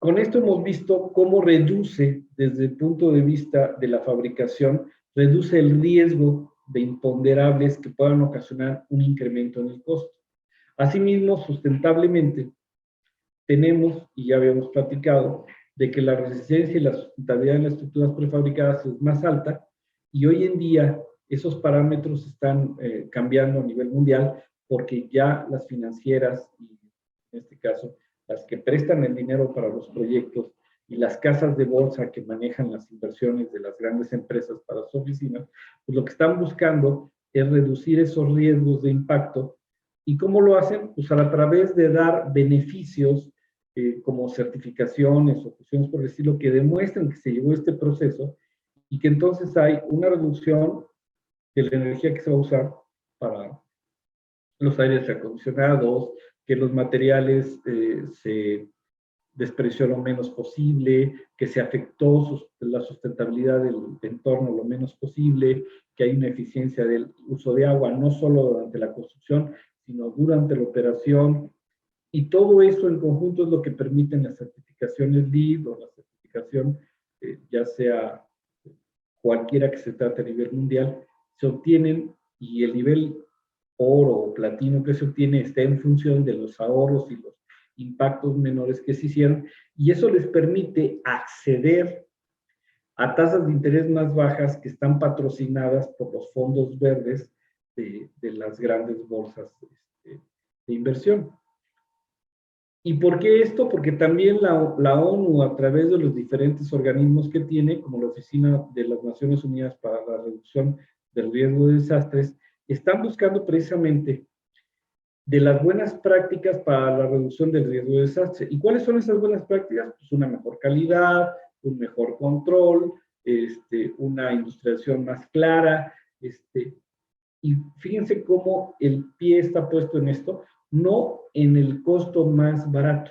Con esto hemos visto cómo reduce, desde el punto de vista de la fabricación, reduce el riesgo de imponderables que puedan ocasionar un incremento en el costo. Asimismo, sustentablemente, tenemos, y ya habíamos platicado, de que la resistencia y la sustentabilidad en las estructuras prefabricadas es más alta, y hoy en día esos parámetros están cambiando a nivel mundial, porque ya las financieras, y en este caso las que prestan el dinero para los proyectos, y las casas de bolsa que manejan las inversiones de las grandes empresas para sus oficinas, pues lo que están buscando es reducir esos riesgos de impacto. ¿Y cómo lo hacen? Pues a través de dar beneficios como certificaciones o cuestiones por el estilo que demuestren que se llevó este proceso, y que entonces hay una reducción de la energía que se va a usar para los aires acondicionados, que los materiales se despreció lo menos posible, que se afectó la sustentabilidad del entorno lo menos posible, que hay una eficiencia del uso de agua, no solo durante la construcción, sino durante la operación. Y todo eso en conjunto es lo que permiten las certificaciones LEED o la certificación, ya sea cualquiera que se trate a nivel mundial, se obtienen, y el nivel oro o platino que se obtiene está en función de los ahorros y los impactos menores que se hicieron, y eso les permite acceder a tasas de interés más bajas que están patrocinadas por los fondos verdes de las grandes bolsas de inversión. ¿Y por qué esto? Porque también la ONU, a través de los diferentes organismos que tiene, como la Oficina de las Naciones Unidas para la Reducción del Riesgo de Desastres, están buscando precisamente de las buenas prácticas para la reducción del riesgo de desastre. ¿Y cuáles son esas buenas prácticas? Pues una mejor calidad, un mejor control, una industrialización más clara, y fíjense cómo el pie está puesto en esto, no en el costo más barato,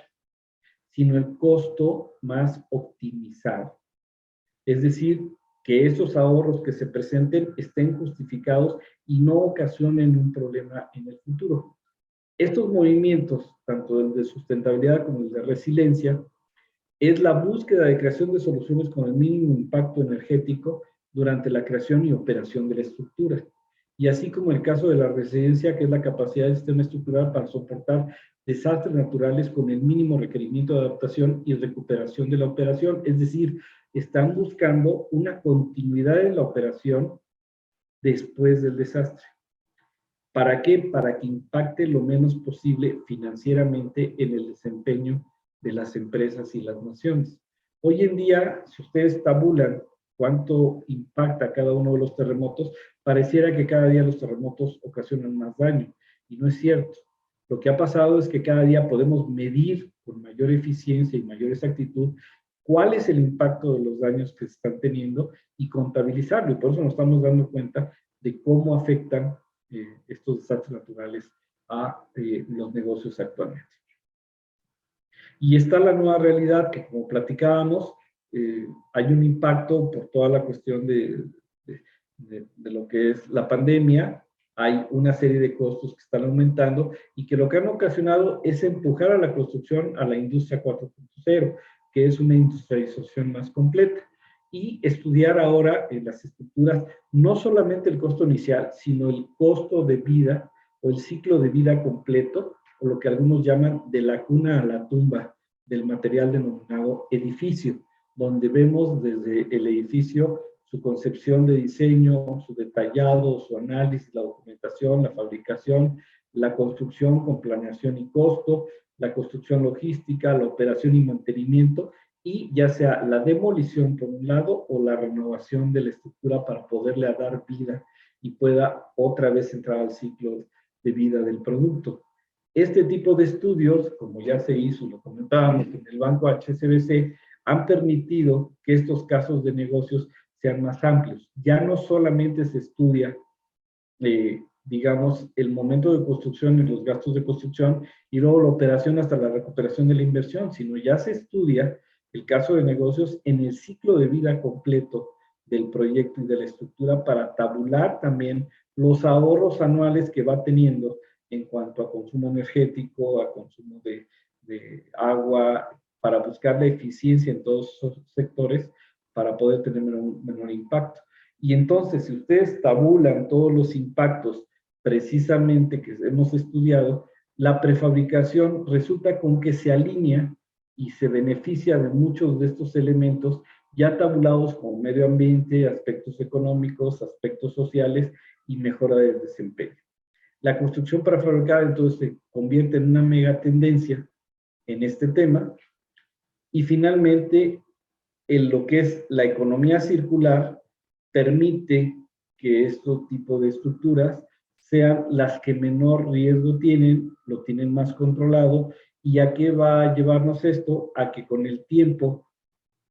sino el costo más optimizado. Es decir, que esos ahorros que se presenten estén justificados y no ocasionen un problema en el futuro. Estos movimientos, tanto el de sustentabilidad como el de resiliencia, es la búsqueda de creación de soluciones con el mínimo impacto energético durante la creación y operación de la estructura. Y así como el caso de la resiliencia, que es la capacidad del sistema estructural para soportar desastres naturales con el mínimo requerimiento de adaptación y recuperación de la operación. Es decir, están buscando una continuidad en la operación después del desastre. ¿Para qué? Para que impacte lo menos posible financieramente en el desempeño de las empresas y las naciones. Hoy en día, si ustedes tabulan cuánto impacta cada uno de los terremotos, pareciera que cada día los terremotos ocasionan más daño, y no es cierto. Lo que ha pasado es que cada día podemos medir con mayor eficiencia y mayor exactitud cuál es el impacto de los daños que se están teniendo y contabilizarlo, y por eso nos estamos dando cuenta de cómo afectan estos desastres naturales a los negocios actualmente. Y está la nueva realidad que, como platicábamos, hay un impacto por toda la cuestión de lo que es la pandemia. Hay una serie de costos que están aumentando y que lo que han ocasionado es empujar a la construcción a la industria 4.0, que es una industrialización más completa, y estudiar ahora en las estructuras no solamente el costo inicial, sino el costo de vida o el ciclo de vida completo, o lo que algunos llaman de la cuna a la tumba del material denominado edificio. donde vemos desde el edificio su concepción de diseño, su detallado, su análisis, la documentación, la fabricación, la construcción con planeación y costo, la construcción logística, la operación y mantenimiento, y ya sea la demolición por un lado o la renovación de la estructura para poderle dar vida y pueda otra vez entrar al ciclo de vida del producto. Este tipo de estudios, como ya se hizo, lo comentábamos en el banco HSBC, han permitido que estos casos de negocios sean más amplios. Ya no solamente se estudia, digamos, el momento de construcción y los gastos de construcción y luego la operación hasta la recuperación de la inversión, sino ya se estudia el caso de negocios en el ciclo de vida completo del proyecto y de la estructura para tabular también los ahorros anuales que va teniendo en cuanto a consumo energético, a consumo de agua, para buscar la eficiencia en todos esos sectores para poder tener menor impacto. Y entonces, si ustedes tabulan todos los impactos precisamente que hemos estudiado, la prefabricación resulta con que se alinea y se beneficia de muchos de estos elementos ya tabulados como medio ambiente, aspectos económicos, aspectos sociales y mejora del desempeño. La construcción prefabricada entonces se convierte en una mega tendencia en este tema y finalmente en lo que es la economía circular permite que estos tipos de estructuras sean las que menor riesgo tienen, lo tienen más controlado. ¿Y a qué va a llevarnos esto? A que con el tiempo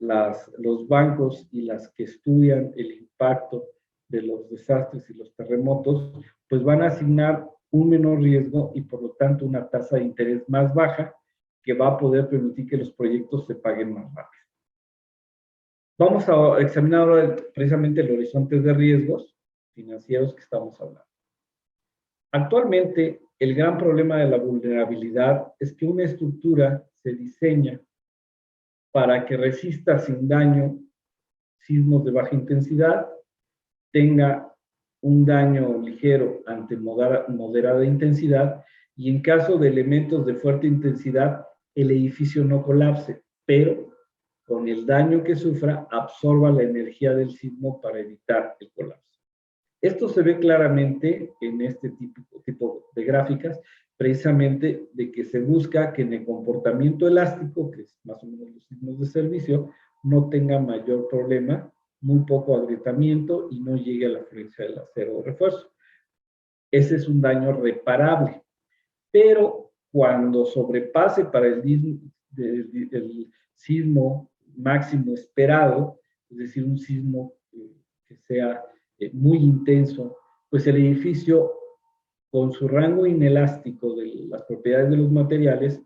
los bancos y las que estudian el impacto de los desastres y los terremotos, pues van a asignar un menor riesgo y por lo tanto una tasa de interés más baja que va a poder permitir que los proyectos se paguen más rápido. Vamos a examinar ahora precisamente el horizonte de riesgos financieros que estamos hablando. Actualmente, el gran problema de la vulnerabilidad es que una estructura se diseña para que resista sin daño sismos de baja intensidad, tenga un daño ligero ante moderada intensidad y en caso de elementos de fuerte intensidad, el edificio no colapse, pero con el daño que sufra, absorba la energía del sismo para evitar el colapso. Esto se ve claramente en este tipo de gráficas, precisamente de que se busca que en el comportamiento elástico, que es más o menos los sismos de servicio, no tenga mayor problema, muy poco agrietamiento y no llegue a la fluencia del acero de refuerzo. Ese es un daño reparable, pero cuando sobrepase para el sismo máximo esperado, es decir, un sismo que sea muy intenso, pues el edificio, con su rango inelástico de las propiedades de los materiales,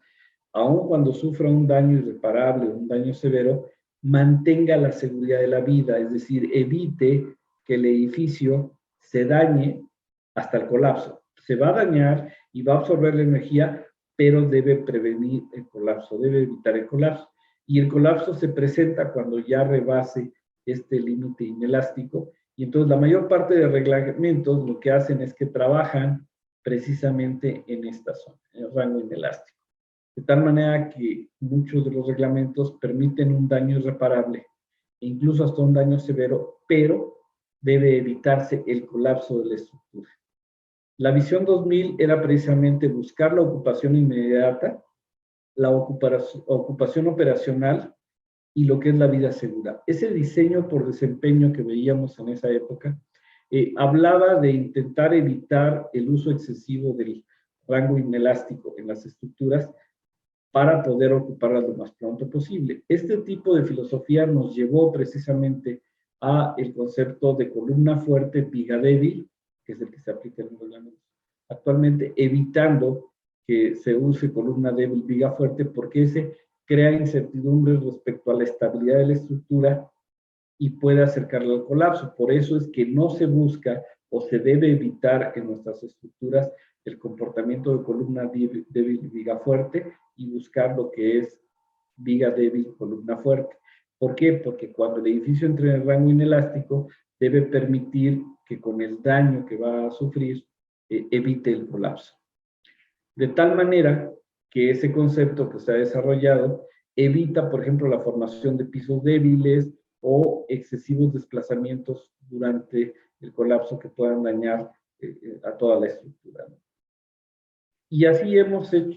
aun cuando sufra un daño irreparable o un daño severo, mantenga la seguridad de la vida, es decir, evite que el edificio se dañe hasta el colapso. Se va a dañar y va a absorber la energía, pero debe prevenir el colapso, debe evitar el colapso. Y el colapso se presenta cuando ya rebase este límite inelástico. Y entonces la mayor parte de reglamentos lo que hacen es que trabajan precisamente en esta zona, en el rango inelástico. De tal manera que muchos de los reglamentos permiten un daño irreparable, incluso hasta un daño severo, pero debe evitarse el colapso de la estructura. La visión 2000 era precisamente buscar la ocupación inmediata, la ocupación operacional y lo que es la vida segura. Ese diseño por desempeño que veíamos en esa época hablaba de intentar evitar el uso excesivo del rango inelástico en las estructuras para poder ocuparlas lo más pronto posible. Este tipo de filosofía nos llevó precisamente a el concepto de columna fuerte, viga débil, que es el que se aplica en los reglamentos actualmente, evitando que se use columna débil, viga fuerte, porque ese crea incertidumbre respecto a la estabilidad de la estructura y puede acercarla al colapso. Por eso es que no se busca o se debe evitar en nuestras estructuras el comportamiento de columna débil, viga fuerte, y buscar lo que es viga débil, columna fuerte. ¿Por qué? Porque cuando el edificio entre en el rango inelástico, debe permitir que con el daño que va a sufrir, evite el colapso. De tal manera que ese concepto que se ha desarrollado evita, por ejemplo, la formación de pisos débiles o excesivos desplazamientos durante el colapso que puedan dañar a toda la estructura, ¿no? Y así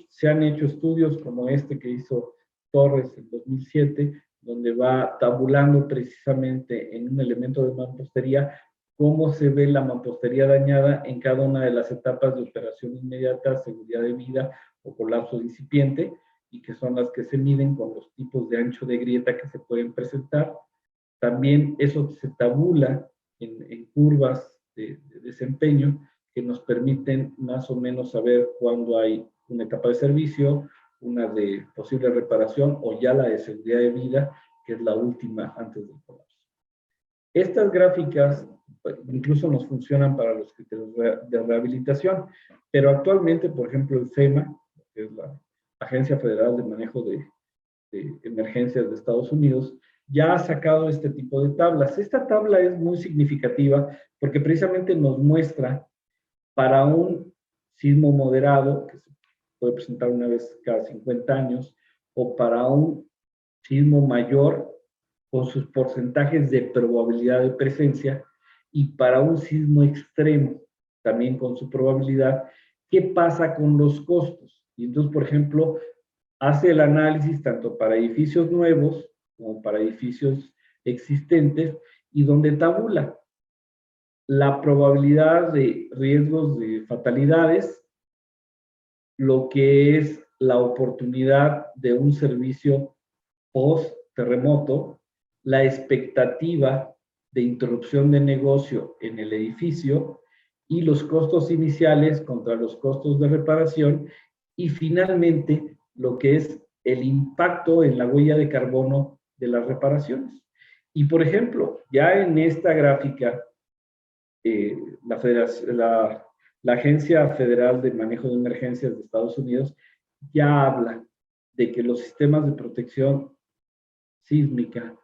se han hecho estudios como este que hizo Torres en 2007, donde va tabulando precisamente en un elemento de mampostería cómo se ve la mampostería dañada en cada una de las etapas de operación inmediata, seguridad de vida o colapso incipiente, y que son las que se miden con los tipos de ancho de grieta que se pueden presentar. También eso se tabula en curvas de desempeño que nos permiten más o menos saber cuándo hay una etapa de servicio, una de posible reparación o ya la de seguridad de vida, que es la última antes del colapso. Estas gráficas incluso nos funcionan para los criterios de rehabilitación, pero actualmente, por ejemplo, el FEMA, que es la Agencia Federal de Manejo de Emergencias de Estados Unidos, ya ha sacado este tipo de tablas. Esta tabla es muy significativa porque precisamente nos muestra para un sismo moderado, que se puede presentar una vez cada 50 años, o para un sismo mayor, con sus porcentajes de probabilidad de presencia, y para un sismo extremo, también con su probabilidad, ¿qué pasa con los costos? Y entonces, por ejemplo, hace el análisis tanto para edificios nuevos como para edificios existentes, y donde tabula la probabilidad de riesgos de fatalidades, lo que es la oportunidad de un servicio post-terremoto, la expectativa de interrupción de negocio en el edificio y los costos iniciales contra los costos de reparación, y finalmente lo que es el impacto en la huella de carbono de las reparaciones. Y por ejemplo, ya en esta gráfica, la Agencia Federal de Manejo de Emergencias de Estados Unidos ya habla de que los sistemas de protección sísmica,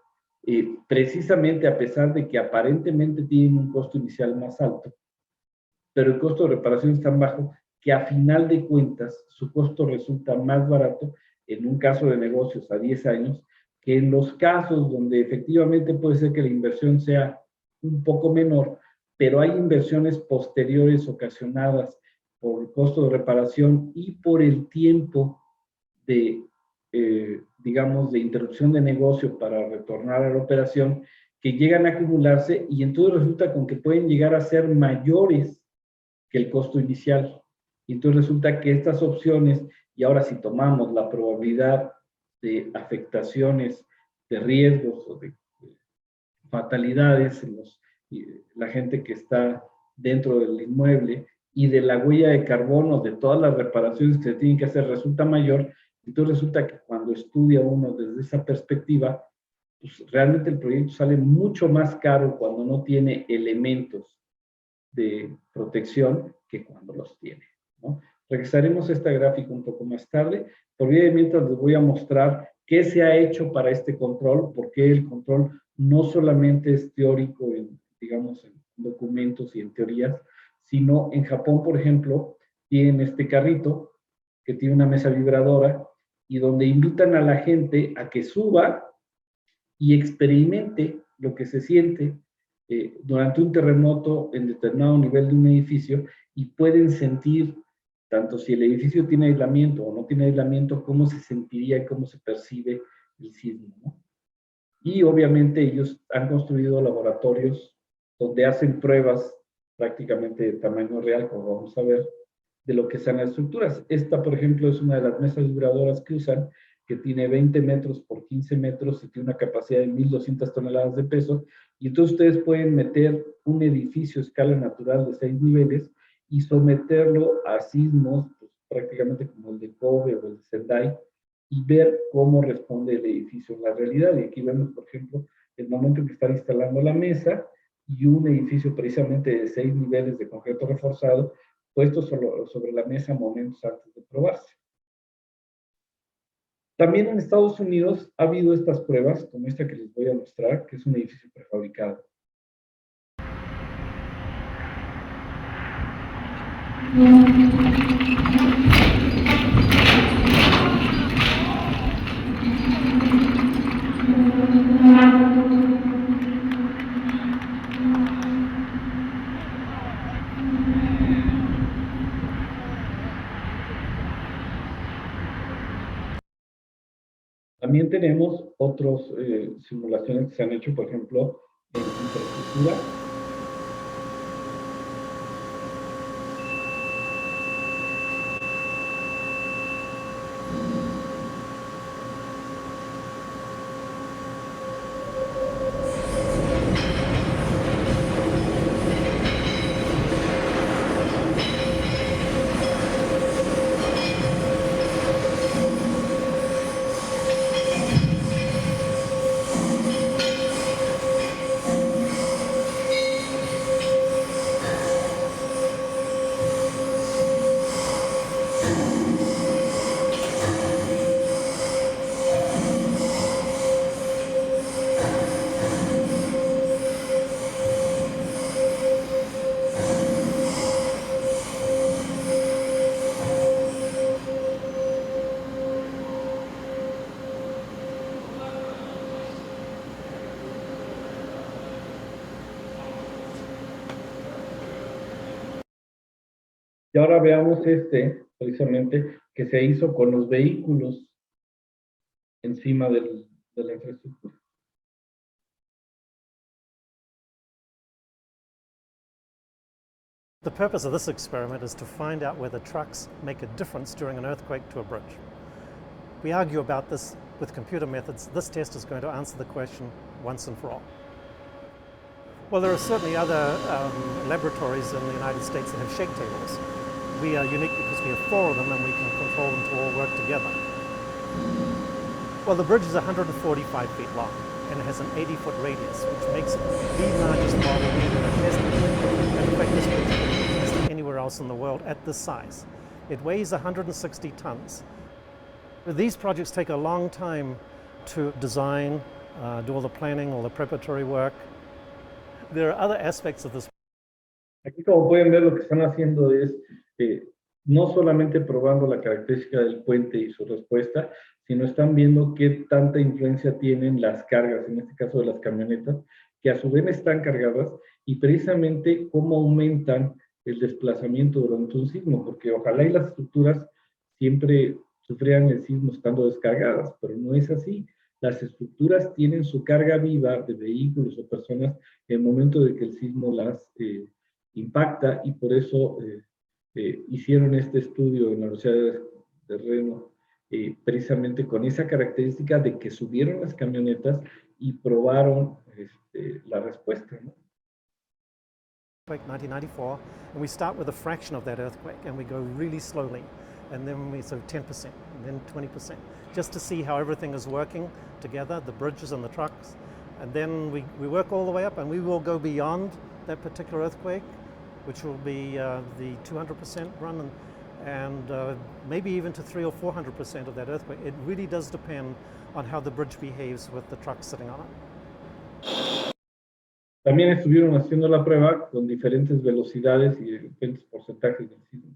precisamente a pesar de que aparentemente tienen un costo inicial más alto, pero el costo de reparación es tan bajo que a final de cuentas su costo resulta más barato en un caso de negocios a 10 años que en los casos donde efectivamente puede ser que la inversión sea un poco menor, pero hay inversiones posteriores ocasionadas por el costo de reparación y por el tiempo de, digamos, de interrupción de negocio para retornar a la operación, que llegan a acumularse y entonces resulta con que pueden llegar a ser mayores que el costo inicial. Y entonces resulta que estas opciones, y ahora si tomamos la probabilidad de afectaciones, de riesgos o de fatalidades en la gente que está dentro del inmueble y de la huella de carbono de todas las reparaciones que se tienen que hacer resulta mayor, entonces resulta que cuando estudia uno desde esa perspectiva, pues realmente el proyecto sale mucho más caro cuando no tiene elementos de protección que cuando los tiene, ¿no? Regresaremos a esta gráfica un poco más tarde. Por vía de mientras les voy a mostrar qué se ha hecho para este control, porque el control no solamente es teórico, digamos, en documentos y en teorías, sino en Japón, por ejemplo, tienen este carrito que tiene una mesa vibradora y donde invitan a la gente a que suba y experimente lo que se siente durante un terremoto en determinado nivel de un edificio, y pueden sentir, tanto si el edificio tiene aislamiento o no tiene aislamiento, cómo se sentiría y cómo se percibe el sismo, ¿no? Y obviamente ellos han construido laboratorios donde hacen pruebas prácticamente de tamaño real, como vamos a ver, de lo que sean las estructuras. Esta, por ejemplo, es una de las mesas vibradoras que usan, que tiene 20 metros por 15 metros y tiene una capacidad de 1,200 toneladas de peso. Y entonces ustedes pueden meter un edificio a escala natural de 6 niveles y someterlo a sismos, pues, prácticamente como el de Kobe o el de Sendai, y ver cómo responde el edificio en la realidad. Y aquí vemos, por ejemplo, el momento en que están instalando la mesa y un edificio precisamente de 6 niveles de concreto reforzado puesto sobre la mesa momentos antes de probarse. También en Estados Unidos ha habido estas pruebas, como esta que les voy a mostrar, que es un edificio prefabricado. También tenemos otras simulaciones que se han hecho, por ejemplo, en infraestructura. Y ahora veamos precisamente, que se hizo con los vehículos encima de la infraestructura. The purpose of this experiment is to find out whether trucks make a difference during an earthquake to a bridge. We argue about this with computer methods. This test is going to answer the question once and for all. Well, there are certainly other laboratories in the United States that have shake tables. We are unique because we have 4 of them and we can control them to all work together. Well, the bridge is 145 feet long and it has an 80-foot radius, which makes it the largest model we've ever tested. And in fact, this bridge couldn't be tested anywhere else in the world at this size. It weighs 160 tons. These projects take a long time to design, do all the planning, all the preparatory work. There are other aspects of this. Aquí, como pueden ver, lo que están haciendo es no solamente probando la característica del puente y su respuesta, sino están viendo qué tanta influencia tienen las cargas, en este caso de las camionetas, que a su vez están cargadas, y precisamente cómo aumentan el desplazamiento durante un sismo, porque ojalá y las estructuras siempre sufrieran el sismo estando descargadas, pero no es así. Las estructuras tienen su carga viva de vehículos o personas en el momento de que el sismo las impacta, y por eso hicieron este estudio en la Universidad de Reno, precisamente con esa característica de que subieron las camionetas y probaron la respuesta, ¿no? 1994, and we start with a fraction of that earthquake and we go really slowly, and then we so 10% and then 20%, just to see how everything is working together, the bridges and the trucks, and then we work all the way up, and we will go beyond that particular earthquake, which will be the 200% run, and maybe even to 300 or 400% of that earthquake. It really does depend on how the bridge behaves with the truck sitting on it. También estuvieron haciendo la prueba con diferentes velocidades y diferentes porcentajes del sismo.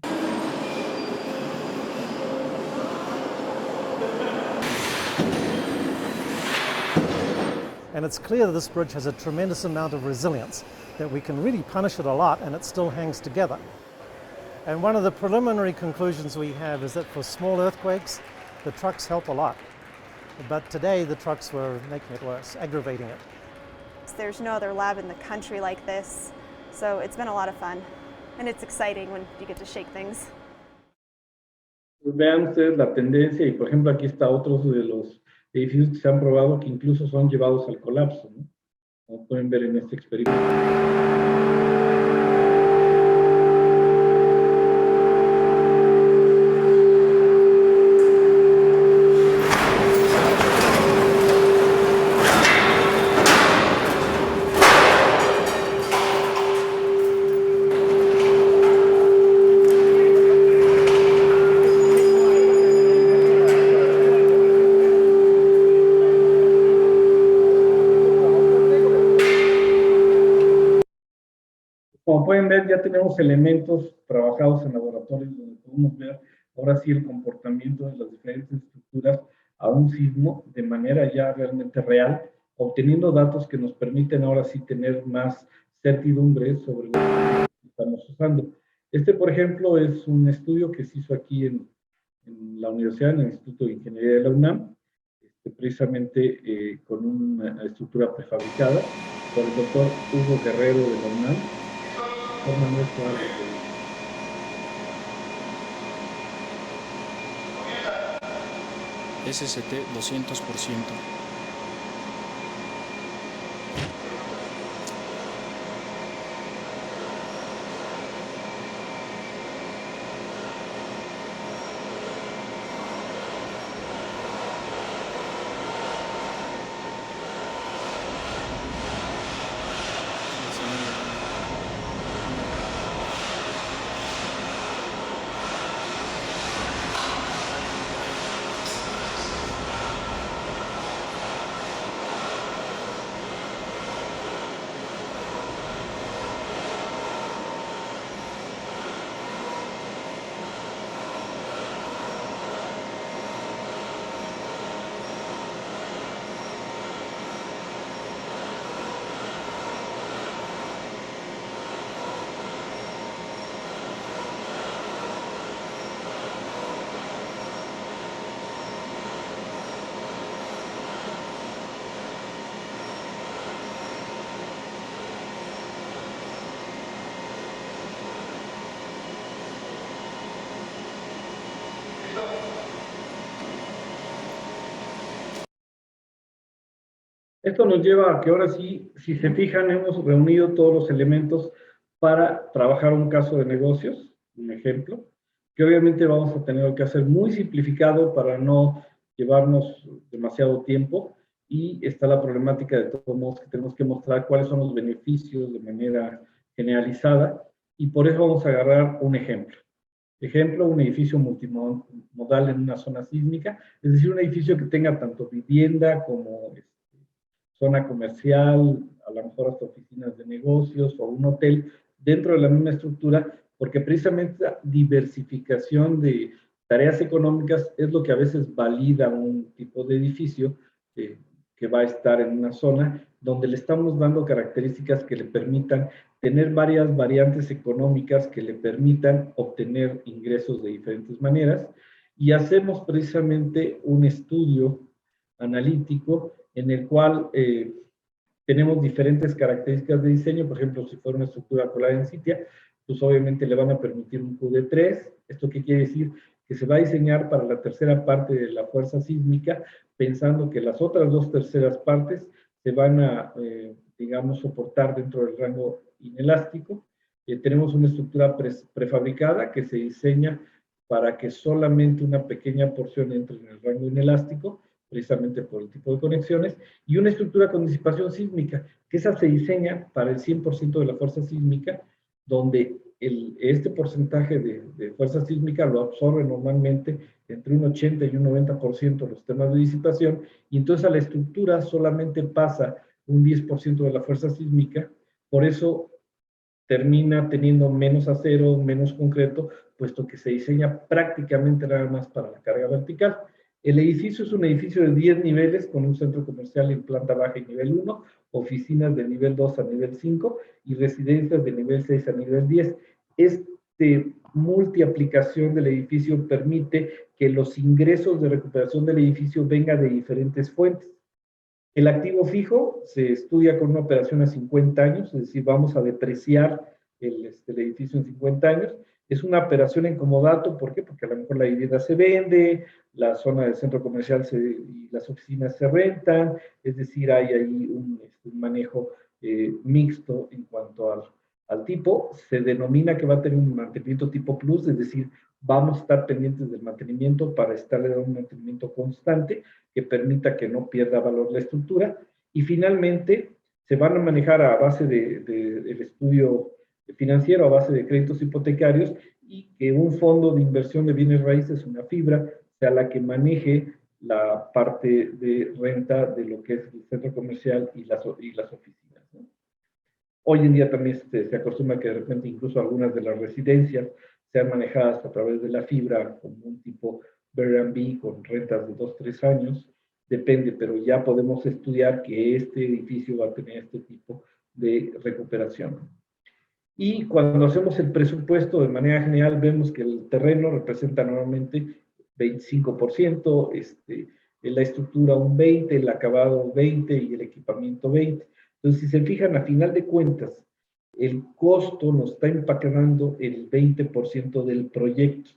And it's clear that this bridge has a tremendous amount of resilience, that we can really punish it a lot and it still hangs together. And one of the preliminary conclusions we have is that for small earthquakes, the trucks help a lot. But today the trucks were making it worse, aggravating it. There's no other lab in the country like this, so it's been a lot of fun. And it's exciting when you get to shake things. Vean ustedes la tendencia, y por ejemplo aquí está otros de los edificios que se han probado que incluso son llevados al colapso, ¿no? Como pueden ver en este experimento. Como pueden ver, ya tenemos elementos trabajados en laboratorios donde podemos ver ahora sí el comportamiento de las diferentes estructuras a un sismo de manera ya realmente real, obteniendo datos que nos permiten ahora sí tener más certidumbre sobre lo que estamos usando. Este, por ejemplo, es un estudio que se hizo aquí en la universidad, en el Instituto de Ingeniería de la UNAM, precisamente con una estructura prefabricada por el doctor Hugo Guerrero de la UNAM. Doctor Manuel Suárez SST 200%. Esto nos lleva a que ahora sí, si se fijan, hemos reunido todos los elementos para trabajar un caso de negocios, un ejemplo, que obviamente vamos a tener que hacer muy simplificado para no llevarnos demasiado tiempo, y está la problemática de todos modos que tenemos que mostrar cuáles son los beneficios de manera generalizada, y por eso vamos a agarrar un ejemplo. Ejemplo, un edificio multimodal en una zona sísmica, es decir, un edificio que tenga tanto vivienda como zona comercial, a lo mejor hasta oficinas de negocios o un hotel dentro de la misma estructura, porque precisamente la diversificación de tareas económicas es lo que a veces valida un tipo de edificio que va a estar en una zona donde le estamos dando características que le permitan tener varias variantes económicas que le permitan obtener ingresos de diferentes maneras, y hacemos precisamente un estudio analítico en el cual tenemos diferentes características de diseño. Por ejemplo, si fuera una estructura colada en sitia, pues obviamente le van a permitir un Q de 3. ¿Esto qué quiere decir? Que se va a diseñar para la tercera parte de la fuerza sísmica, pensando que las otras dos terceras partes se van a, digamos, soportar dentro del rango inelástico. Tenemos una estructura prefabricada que se diseña para que solamente una pequeña porción entre en el rango inelástico, precisamente por el tipo de conexiones, y una estructura con disipación sísmica, que esa se diseña para el 100% de la fuerza sísmica, donde este porcentaje de fuerza sísmica lo absorbe normalmente entre un 80 y un 90% los temas de disipación, y entonces a la estructura solamente pasa un 10% de la fuerza sísmica. Por eso termina teniendo menos acero, menos concreto, puesto que se diseña prácticamente nada más para la carga vertical. El edificio es un edificio de 10 niveles con un centro comercial en planta baja y nivel 1, oficinas de nivel 2 a nivel 5 y residencias de nivel 6 a nivel 10. Este multiaplicación del edificio permite que los ingresos de recuperación del edificio vengan de diferentes fuentes. El activo fijo se estudia con una operación a 50 años, es decir, vamos a depreciar el edificio en 50 años. Es una operación en comodato, ¿por qué? Porque a lo mejor la vivienda se vende, la zona del centro comercial y las oficinas se rentan, es decir, hay ahí un manejo mixto en cuanto al tipo. Se denomina que va a tener un mantenimiento tipo plus, es decir, vamos a estar pendientes del mantenimiento para estarle dando un mantenimiento constante que permita que no pierda valor la estructura. Y finalmente, se van a manejar a base del estudio financiero, a base de créditos hipotecarios, y que un fondo de inversión de bienes raíces, una fibra, sea la que maneje la parte de renta de lo que es el centro comercial y las oficinas, ¿no? Hoy en día también se acostumbra que de repente incluso algunas de las residencias sean manejadas a través de la fibra como un tipo Airbnb con rentas de 2-3 años, depende, pero ya podemos estudiar que este edificio va a tener este tipo de recuperación. Y cuando hacemos el presupuesto, de manera general, vemos que el terreno representa normalmente 25%, la estructura un 20%, el acabado 20% y el equipamiento 20%. Entonces, si se fijan, a final de cuentas, el costo nos está impactando el 20% del proyecto.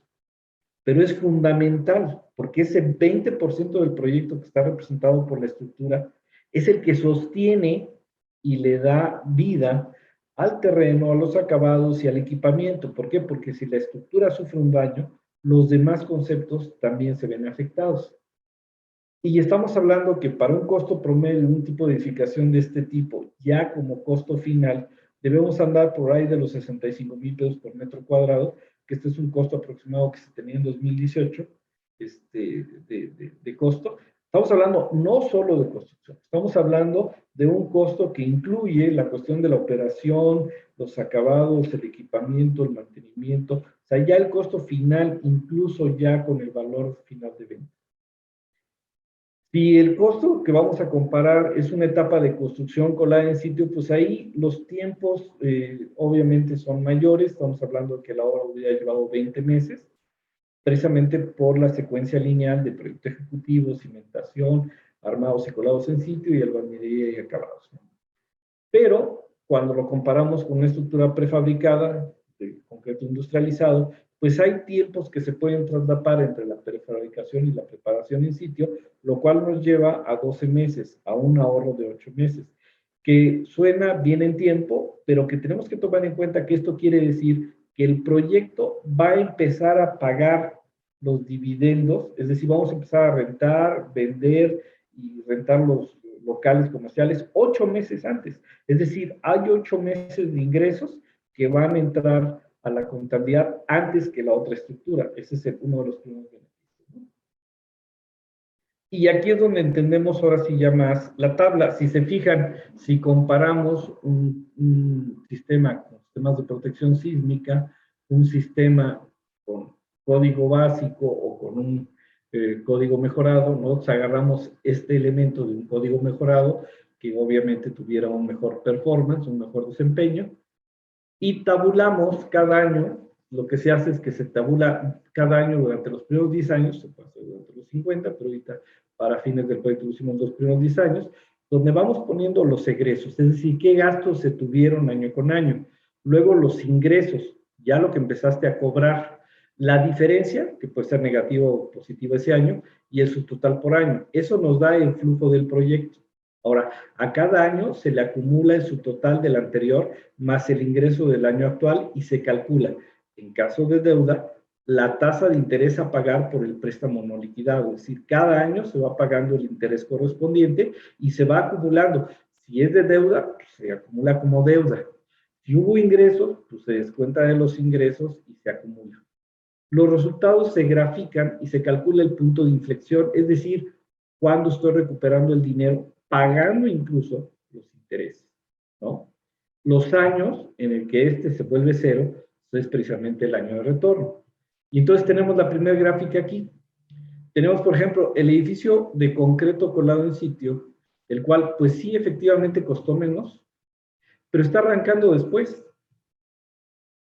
Pero es fundamental, porque ese 20% del proyecto que está representado por la estructura es el que sostiene y le da vida al terreno, a los acabados y al equipamiento. ¿Por qué? Porque si la estructura sufre un daño, los demás conceptos también se ven afectados. Y estamos hablando que para un costo promedio, un tipo de edificación de este tipo, ya como costo final, debemos andar por ahí de los 65,000 pesos por metro cuadrado, que este es un costo aproximado que se tenía en 2018, de costo. Estamos hablando no solo de construcción, estamos hablando de un costo que incluye la cuestión de la operación, los acabados, el equipamiento, el mantenimiento, o sea, ya el costo final, incluso ya con el valor final de venta. Si el costo que vamos a comparar es una etapa de construcción colada en sitio, pues ahí los tiempos obviamente son mayores. Estamos hablando de que la obra hubiera llevado 20 meses, precisamente por la secuencia lineal de proyecto ejecutivo, cimentación, armados y colados en sitio y albañilería y acabados. Pero cuando lo comparamos con una estructura prefabricada, de concreto industrializado, pues hay tiempos que se pueden traslapar entre la prefabricación y la preparación en sitio, lo cual nos lleva a 12 meses, a un ahorro de 8 meses, que suena bien en tiempo, pero que tenemos que tomar en cuenta que esto quiere decir que el proyecto va a empezar a pagar los dividendos, es decir, vamos a empezar a rentar, vender y rentar los locales comerciales 8 meses antes. Es decir, hay 8 meses de ingresos que van a entrar a la contabilidad antes que la otra estructura. Ese es uno de los primeros beneficios. Y aquí es donde entendemos ahora sí ya más la tabla. Si se fijan, si comparamos un sistema con sistemas de protección sísmica, un sistema con código básico o con un código mejorado, nosotros agarramos este elemento de un código mejorado que obviamente tuviera un mejor performance, un mejor desempeño, y tabulamos cada año. Lo que se hace es que se tabula cada año durante los primeros 10 años, se puede hacer durante los 50, pero ahorita para fines del proyecto hicimos los primeros 10 años, donde vamos poniendo los egresos, es decir, qué gastos se tuvieron año con año. Luego los ingresos, ya lo que empezaste a cobrar, la diferencia, que puede ser negativo o positivo ese año, y el subtotal por año. Eso nos da el flujo del proyecto. Ahora, a cada año se le acumula el subtotal del anterior más el ingreso del año actual y se calcula, en caso de deuda, la tasa de interés a pagar por el préstamo no liquidado. Es decir, cada año se va pagando el interés correspondiente y se va acumulando. Si es de deuda, pues se acumula como deuda. Si hubo ingresos, pues se descuenta de los ingresos y se acumula. Los resultados se grafican y se calcula el punto de inflexión, es decir, cuando estoy recuperando el dinero, pagando incluso los intereses, ¿no? Los años en el que este se vuelve cero es precisamente el año de retorno. Y entonces tenemos la primera gráfica aquí. Tenemos, por ejemplo, el edificio de concreto colado en sitio, el cual, pues sí, efectivamente costó menos, pero está arrancando después,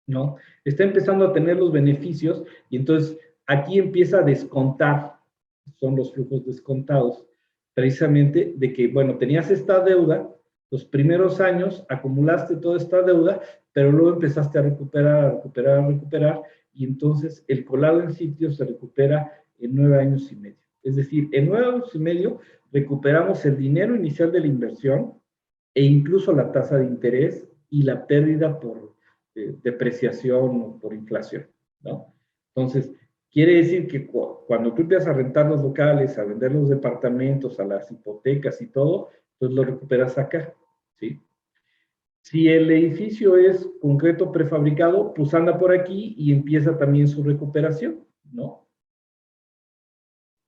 ¿no? Está empezando a tener los beneficios y entonces aquí empieza a descontar, son los flujos descontados, precisamente de que, bueno, tenías esta deuda, los primeros años acumulaste toda esta deuda, pero luego empezaste a recuperar, y entonces el colado en sitio se recupera en 9 años y medio. Es decir, en 9 años y medio recuperamos el dinero inicial de la inversión e incluso la tasa de interés y la pérdida por depreciación o por inflación, ¿no? Entonces, quiere decir que cuando tú empiezas a rentar los locales, a vender los departamentos, a las hipotecas y todo, pues lo recuperas acá, ¿sí? Si el edificio es concreto prefabricado, pues anda por aquí y empieza también su recuperación, ¿no?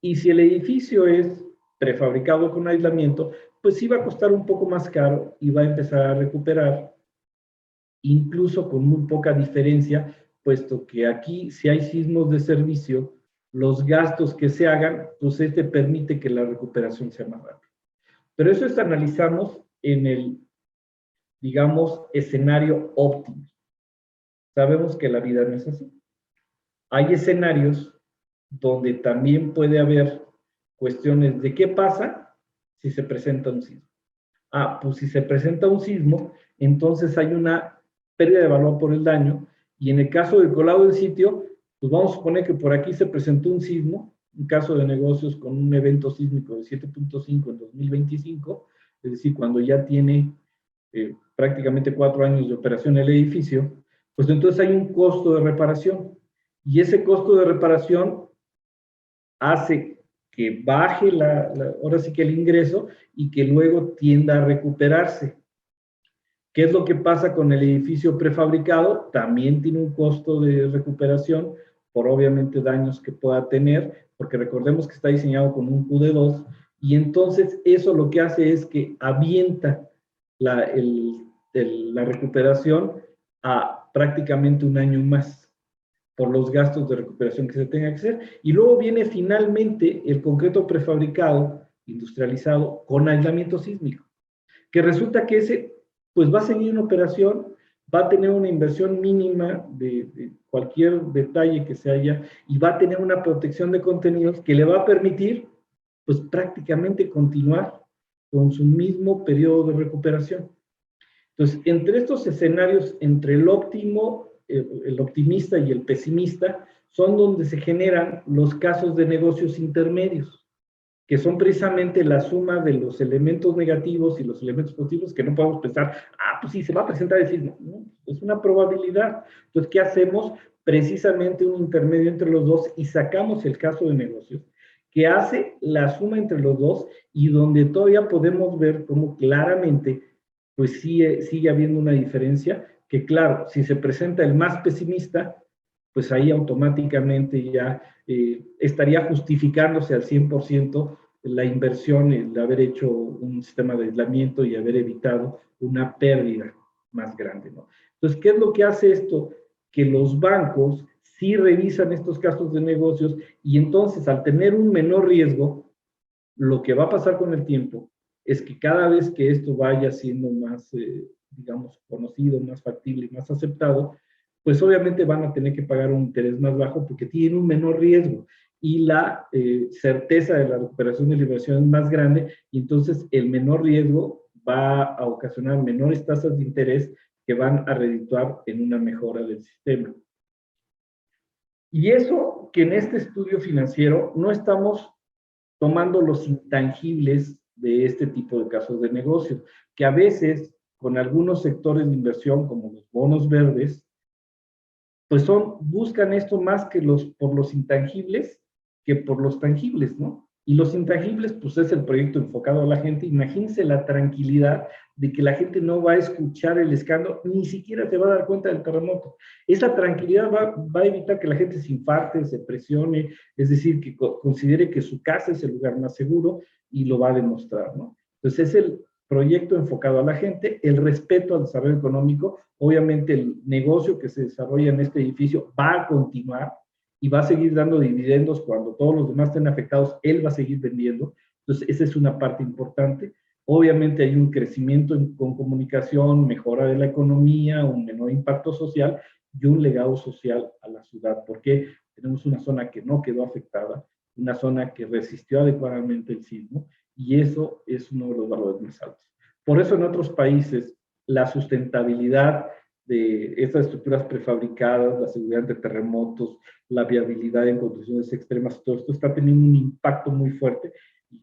Y si el edificio es prefabricado con aislamiento, pues sí va a costar un poco más caro y va a empezar a recuperar, incluso con muy poca diferencia, puesto que aquí si hay sismos de servicio, los gastos que se hagan, pues este permite que la recuperación sea más rápida. Pero eso es analizamos en el, digamos, escenario óptimo. Sabemos que la vida no es así. Hay escenarios donde también puede haber cuestiones de qué pasa si se presenta un sismo. Pues si se presenta un sismo, entonces hay una pérdida de valor por el daño, y en el caso del colado del sitio, pues vamos a suponer que por aquí se presentó un sismo, un caso de negocios con un evento sísmico de 7.5 en 2025, es decir, cuando ya tiene prácticamente 4 años de operación el edificio, pues entonces hay un costo de reparación, y ese costo de reparación hace que baje ahora sí que el ingreso y que luego tienda a recuperarse. ¿Qué es lo que pasa con el edificio prefabricado? También tiene un costo de recuperación por obviamente daños que pueda tener, porque recordemos que está diseñado con un QD2, y entonces eso lo que hace es que avienta la recuperación a prácticamente un año más por los gastos de recuperación que se tenga que hacer. Y luego viene finalmente el concreto prefabricado, industrializado, con aislamiento sísmico, que resulta que ese pues va a seguir en operación, va a tener una inversión mínima de cualquier detalle que se haya, y va a tener una protección de contenidos que le va a permitir pues prácticamente continuar con su mismo periodo de recuperación. Entonces, entre estos escenarios, entre el óptimo, el optimista y el pesimista, son donde se generan los casos de negocios intermedios, que son precisamente la suma de los elementos negativos y los elementos positivos, que no podemos pensar, pues sí, se va a presentar el sismo. No, es una probabilidad. Entonces, ¿qué hacemos? Precisamente un intermedio entre los dos, y sacamos el caso de negocios, que hace la suma entre los dos, y donde todavía podemos ver cómo claramente pues sigue habiendo una diferencia, que claro, si se presenta el más pesimista, pues ahí automáticamente ya estaría justificándose al 100% la inversión, el haber hecho un sistema de aislamiento y haber evitado una pérdida más grande, ¿no? Entonces, ¿qué es lo que hace esto? Que los bancos sí revisan estos casos de negocios, y entonces al tener un menor riesgo, lo que va a pasar con el tiempo es que cada vez que esto vaya siendo más, digamos, conocido, más factible y más aceptado, pues obviamente van a tener que pagar un interés más bajo porque tienen un menor riesgo, y la certeza de la recuperación de la inversión es más grande, y entonces el menor riesgo va a ocasionar menores tasas de interés que van a redituar en una mejora del sistema. Y eso que en este estudio financiero no estamos tomando los intangibles de este tipo de casos de negocio, que a veces con algunos sectores de inversión, como los bonos verdes, pues buscan esto más que por los intangibles que por los tangibles, ¿no? Y los intangibles, pues es el proyecto enfocado a la gente. Imagínense la tranquilidad de que la gente no va a escuchar el escándalo, ni siquiera se va a dar cuenta del terremoto. Esa tranquilidad va a evitar que la gente se infarte, se presione, es decir, que considere que su casa es el lugar más seguro, y lo va a demostrar, ¿no? Entonces es el proyecto enfocado a la gente, el respeto al desarrollo económico. Obviamente el negocio que se desarrolla en este edificio va a continuar y va a seguir dando dividendos cuando todos los demás estén afectados, él va a seguir vendiendo. Entonces, esa es una parte importante. Obviamente hay un crecimiento con comunicación, mejora de la economía, un menor impacto social y un legado social a la ciudad, porque tenemos una zona que no quedó afectada, una zona que resistió adecuadamente el sismo, y eso es uno de los valores más altos. Por eso en otros países la sustentabilidad de estas estructuras prefabricadas, la seguridad ante terremotos, la viabilidad en condiciones extremas, todo esto está teniendo un impacto muy fuerte.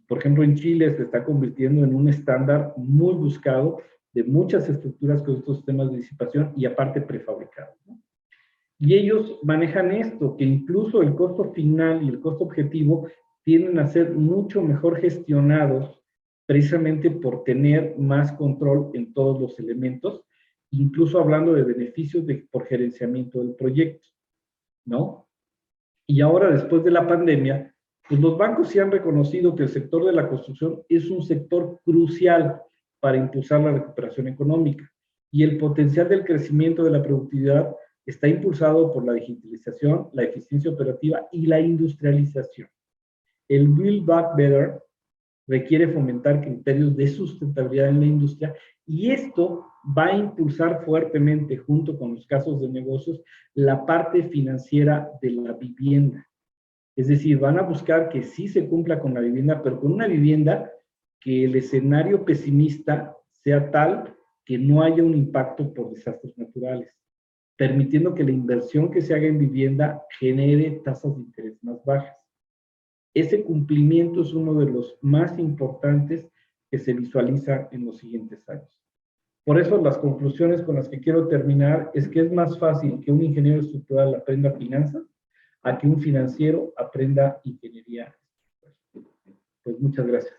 Por ejemplo, en Chile se está convirtiendo en un estándar muy buscado de muchas estructuras con estos sistemas de disipación y aparte prefabricados, ¿no? Y ellos manejan esto, que incluso el costo final y el costo objetivo tienden a ser mucho mejor gestionados precisamente por tener más control en todos los elementos, incluso hablando de beneficios por gerenciamiento del proyecto, ¿no? Y ahora, después de la pandemia, pues los bancos sí han reconocido que el sector de la construcción es un sector crucial para impulsar la recuperación económica, y el potencial del crecimiento de la productividad está impulsado por la digitalización, la eficiencia operativa y la industrialización. El Build Back Better requiere fomentar criterios de sustentabilidad en la industria y esto va a impulsar fuertemente, junto con los casos de negocios, la parte financiera de la vivienda. Es decir, van a buscar que sí se cumpla con la vivienda, pero con una vivienda que el escenario pesimista sea tal que no haya un impacto por desastres naturales, permitiendo que la inversión que se haga en vivienda genere tasas de interés más bajas. Ese cumplimiento es uno de los más importantes que se visualiza en los siguientes años. Por eso las conclusiones con las que quiero terminar es que es más fácil que un ingeniero estructural aprenda finanzas a que un financiero aprenda ingeniería. Pues muchas gracias.